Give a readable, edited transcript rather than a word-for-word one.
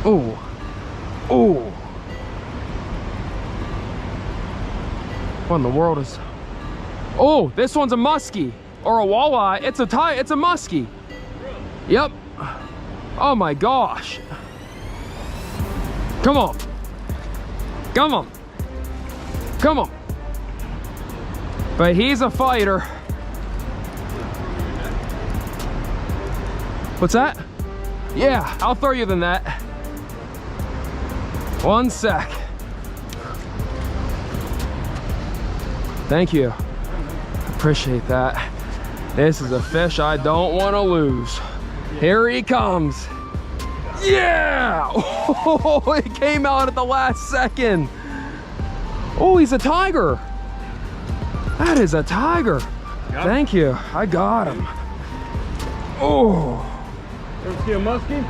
Oh, oh. What in the world is? Oh, this one's a muskie or a walleye. It's a muskie. Yep. Oh my gosh. Come on. Come on. Come on. But he's a fighter. What's that? Yeah, I'll throw you the net. 1 sec. Thank you. Appreciate that. This is a fish I don't want to lose. Here he comes. Yeah! Oh, it came out at the last second. Oh, he's a tiger. That is a tiger. Thank you. I got him. Oh. Ever see a muskie?